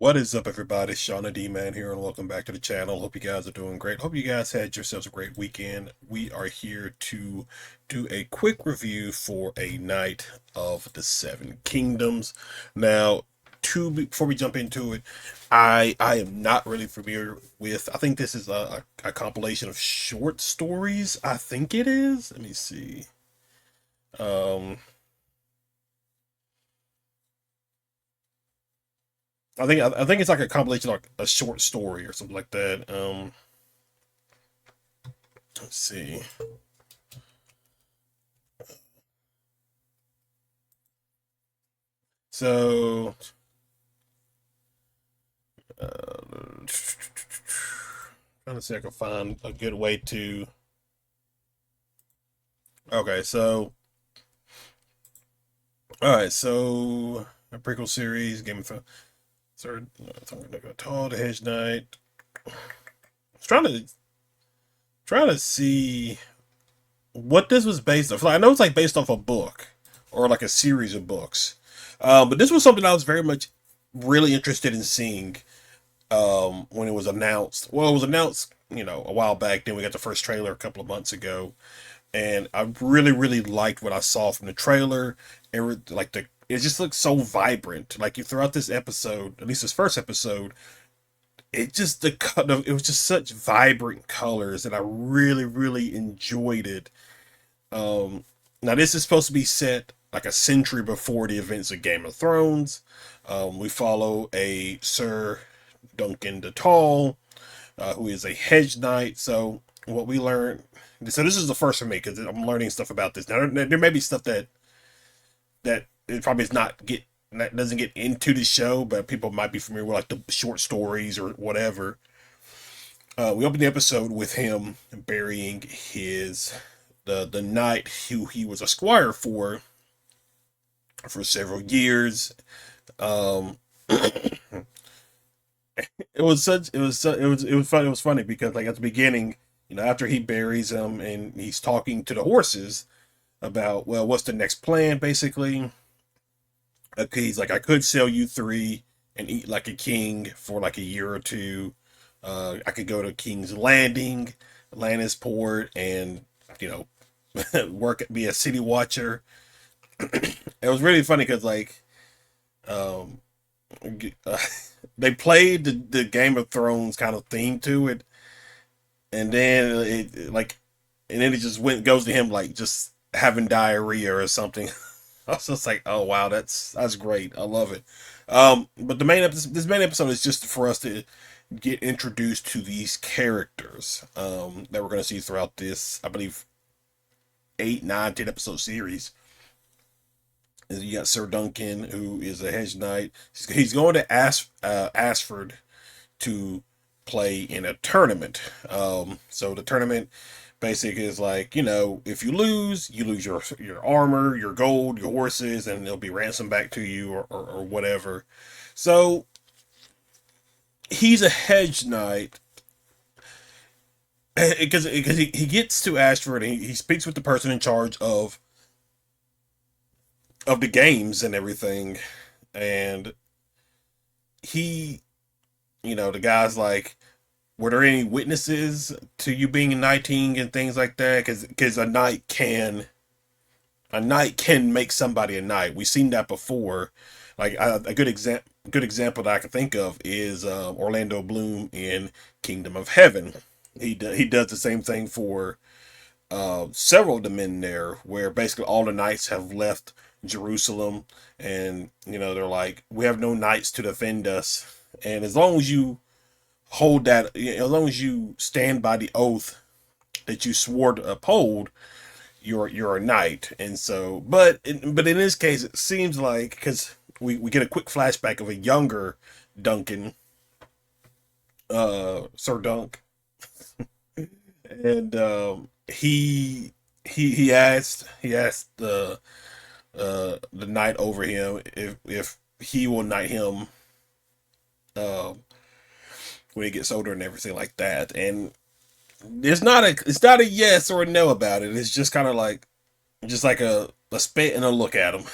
What is up, everybody? Shauna D Man here, and welcome back to the channel. Hope you guys are doing great. Hope you guys had yourselves a great weekend. We are here to do a quick review for A Knight of the Seven Kingdoms. Now, before we jump into it, I am not really familiar with. I think this is a compilation of short stories. I think it is. Let me see. Um, I think it's like a compilation, like a short story or something like that. Let's see. So, trying to see if I can find a good way to. Okay, so, all right, so a prequel series, Game of Thrones, third, Tall, the Hedge Knight. I was trying to see what this was based off. Like, I know it's like based off a book or like a series of books, but this was something I was very much really interested in seeing when it was announced. Well, it was announced, a while back. Then we got the first trailer a couple of months ago, and I really, really liked what I saw from the trailer. It just looks so vibrant. Like you throughout this episode, at least this first episode, it just it was just such vibrant colors, and I really, really enjoyed it. Now this is supposed to be set like a century before the events of Game of Thrones. We follow a Sir Duncan de Tall, who is a hedge knight. So what we learn, so this is the first for me because I'm learning stuff about this. Now there may be stuff that it probably is not get that doesn't get into the show, but people might be familiar with like the short stories or whatever. We open the episode with him burying the knight who he was a squire for several years. Um, it was funny because like at the beginning, after he buries him and he's talking to the horses about, well, what's the next plan basically. He's like, I could sell you three and eat like a king for like a year or two. I could go to King's Landing, Lannisport, and you work be a city watcher. It was really funny because um uh, they played the Game of Thrones kind of theme to it, and then it just goes to him like just having diarrhea or something. I was just like, oh wow, that's great. I love it. But this main episode is just for us to get introduced to these characters that we're going to see throughout this, I believe, 8, 9, 10 episode series. And you got Sir Duncan, who is a hedge knight. He's going to Ashford to play in a tournament. So the tournament basically is like, if you lose your armor, your gold, your horses, and they'll be ransomed back to you or whatever. So he's a hedge knight because he gets to Ashford and he speaks with the person in charge of the games and everything, and he, the guy's like, were there any witnesses to you being knighting and things like that? Because a knight can make somebody a knight. We've seen that before. Like a good example that I can think of is Orlando Bloom in Kingdom of Heaven. He does the same thing for several of the men there, where basically all the knights have left Jerusalem, and they're like, we have no knights to defend us, and as long as you hold that, as long as you stand by the oath that you swore to uphold, you're a knight. And so, but in this case, it seems like because we get a quick flashback of a younger Duncan, Sir Dunk, and he asked the knight over him if he will knight him uh, when he gets older and everything like that. And it's not a yes or a no about it. It's just kind of like just like a spit and a look at him.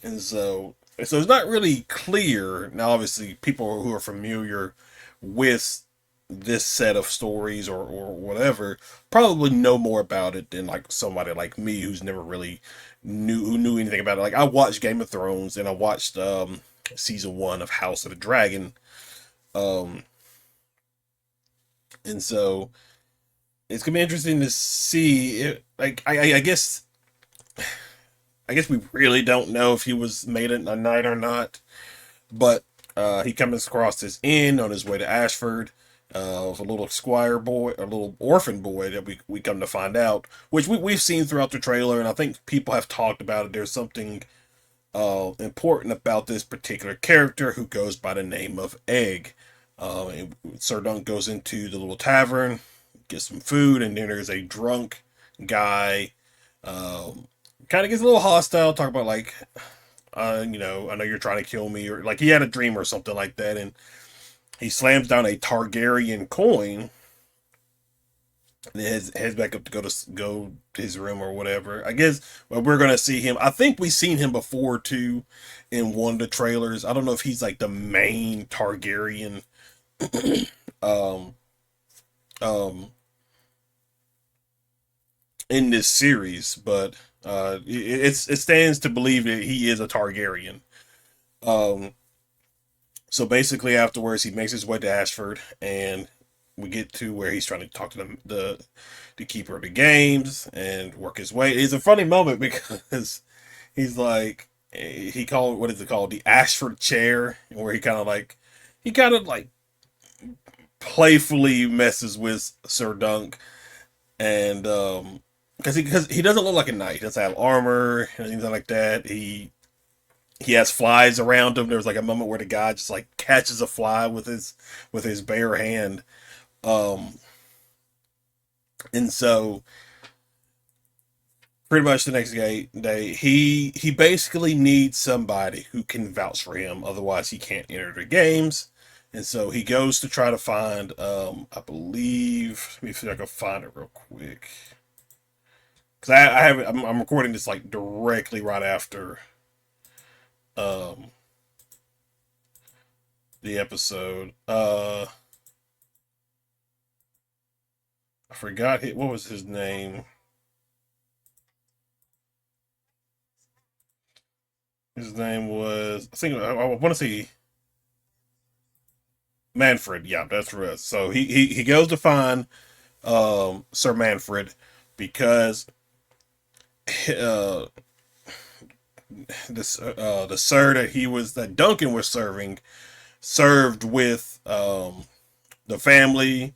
And so So it's not really clear. Now, obviously, people who are familiar with this set of stories or whatever probably know more about it than like somebody like me who's never really knew anything about it. Like I watched Game of Thrones and I watched season one of House of the Dragon. Um and so it's gonna be interesting to see it, like I guess we really don't know if he was made a knight or not. But he comes across this inn on his way to Ashford of a little squire boy, a little orphan boy that we come to find out, which we've seen throughout the trailer, and I think people have talked about it. There's something important about this particular character who goes by the name of Egg. Sir Dunk goes into the little tavern, gets some food, and then there's a drunk guy. Um, Kind of gets a little hostile, talk about like I know you're trying to kill me, or like he had a dream or something like that, and he slams down a Targaryen coin, and then heads back up to go to his room or whatever. I guess well, we're gonna see him. I think we've seen him before too, in one of the trailers. I don't know if he's like the main Targaryen, um, um, in this series, but it stands to believe that he is a Targaryen. Um, So basically, afterwards, he makes his way to Ashford, and we get to where he's trying to talk to the keeper of the games and work his way. It's a funny moment because he's like he called what is it called, the Ashford chair, where he kind of like playfully messes with Sir Dunk, and because he doesn't look like a knight, he doesn't have armor and anything like that. He has flies around him. There was like a moment where the guy just like catches a fly with his bare hand. Um, and so pretty much the next day he basically needs somebody who can vouch for him. Otherwise, he can't enter the games. And so he goes to try to find. I believe. Let me see if I can find it real quick. Because I have it. I'm recording this like directly right after um the episode. I forgot what was his name. His name was I think I want to say Manfred. Yeah, that's right. So he goes to find Sir Manfred because uh this the sir that Duncan was serving served with the family,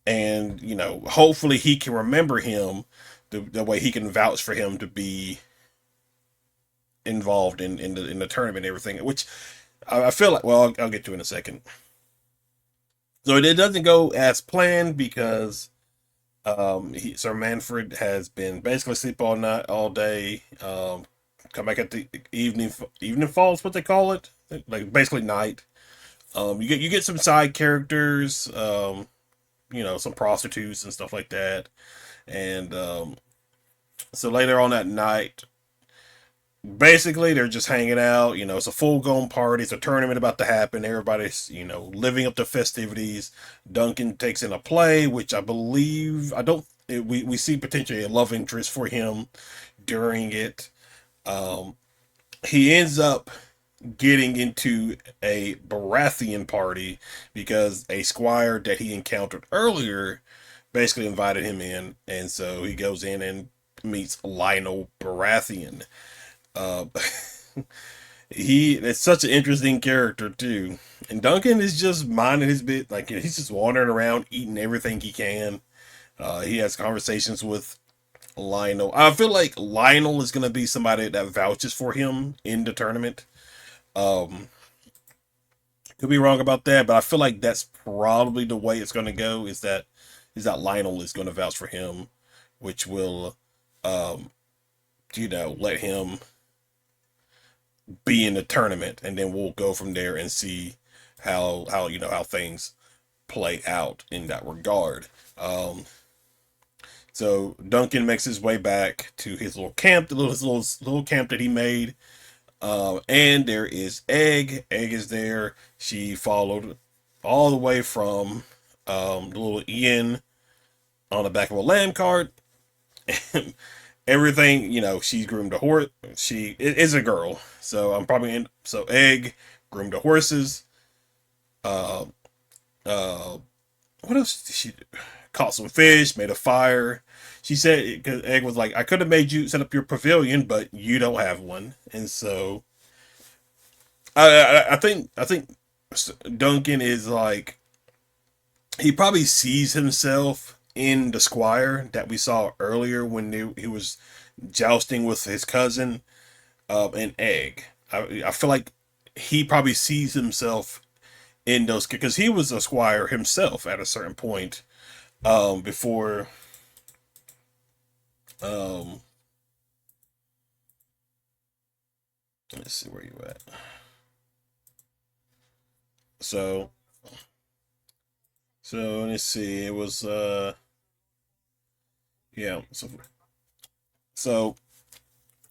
and hopefully he can remember him the way he can vouch for him to be involved in the tournament and everything, which I feel like, well, I'll get to in a second. So it doesn't go as planned because Sir Manfred has been basically asleep all night, all day. Come back at the evening falls, what they call it, like basically night. You get some side characters, some prostitutes and stuff like that, and so later on that night, basically they're just hanging out. It's a full blown party. It's a tournament about to happen. Everybody's living up the festivities. Duncan takes in a play, which I believe I don't. We see potentially a love interest for him during it. Um, he ends up getting into a Baratheon party because a squire that he encountered earlier basically invited him in, and so he goes in and meets Lionel Baratheon. Uh, he is such an interesting character too. And Duncan is just minding his bit, like he's just wandering around eating everything he can. He has conversations with Lionel. I feel like Lionel is gonna be somebody that vouches for him in the tournament. Um, could be wrong about that, but I feel like that's probably the way it's gonna go. Is that Lionel is gonna vouch for him, which will, um, let him be in the tournament, and then we'll go from there and see how things play out in that regard. So Duncan makes his way back to his little camp, his little camp that he made. And there is Egg. Egg is there. She followed all the way from the little Ian on the back of a lamb cart. Everything, she's groomed a horse. She is a girl, so I'm probably in. So Egg groomed the horses. Uh, uh, what else did she do? Caught some fish, made a fire. She said, because Egg was like, I could have made you set up your pavilion, but you don't have one, and so I think Duncan is like, he probably sees himself in the squire that we saw earlier when he was jousting with his cousin, and Egg. I feel like he probably sees himself in those, because he was a squire himself at a certain point, before, um let's see where you at. So let's see. It was yeah. So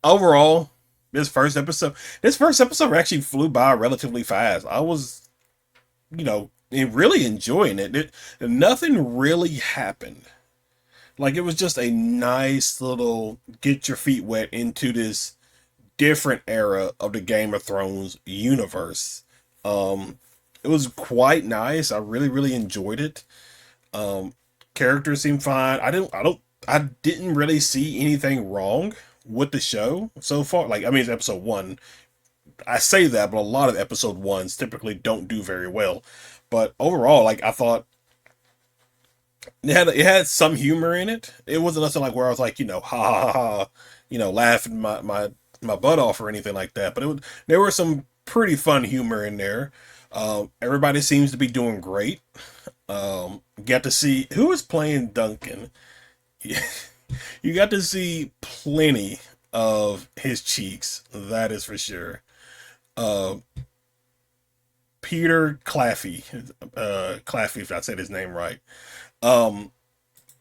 overall, this first episode actually flew by relatively fast. I was, really enjoying it. Nothing really happened. Like, it was just a nice little get your feet wet into this different era of the Game of Thrones universe. Um, it was quite nice. I really, really enjoyed it. Um, Characters seemed fine. I didn't really see anything wrong with the show so far. Like, I mean, it's episode one. I say that, but a lot of episode ones typically don't do very well. But overall, like, I thought it had some humor in it. It wasn't nothing like where I was like, ha ha ha, ha, laughing my butt off or anything like that. But there was some pretty fun humor in there. Everybody seems to be doing great. Got to see who is playing Duncan. You got to see plenty of his cheeks. That is for sure. Uh, Peter Claffey, Claffey, if I said his name right. Um,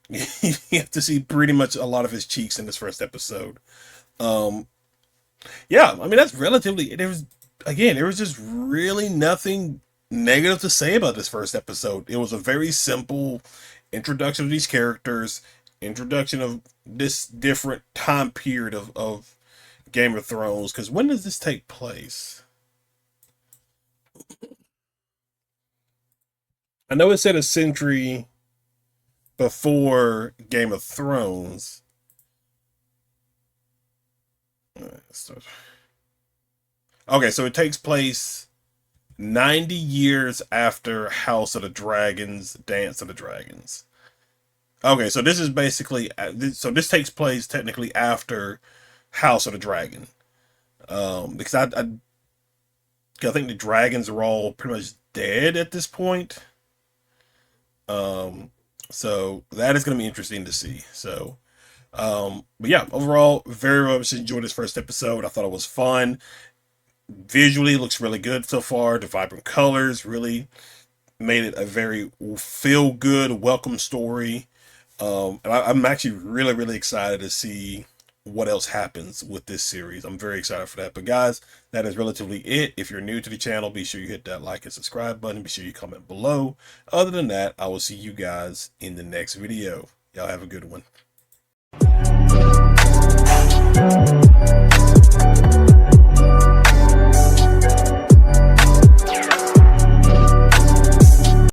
you have to see pretty much a lot of his cheeks in this first episode. Um, yeah, I mean, that's relatively. There was just really nothing negative to say about this first episode. It was a very simple introduction of these characters, introduction of this different time period of Game of Thrones. Because when does this take place? I know it said a century before Game of Thrones. Okay, so it takes place 90 years after House of the Dragons, Dance of the Dragons. Okay, so this is basically, so this takes place technically after House of the Dragon. Because I think the dragons are all pretty much dead at this point. Um, so that is going to be interesting to see. So, but yeah, overall, very much enjoyed this first episode. I thought it was fun. Visually, it looks really good so far. The vibrant colors really made it a very feel good, welcome story. And I'm actually really, really excited to see what else happens with this series. I'm very excited for that. But guys, that is relatively it. If you're new to the channel, be sure you hit that like and subscribe button. Be sure you comment below. Other than that, I will see you guys in the next video. Y'all have a good one.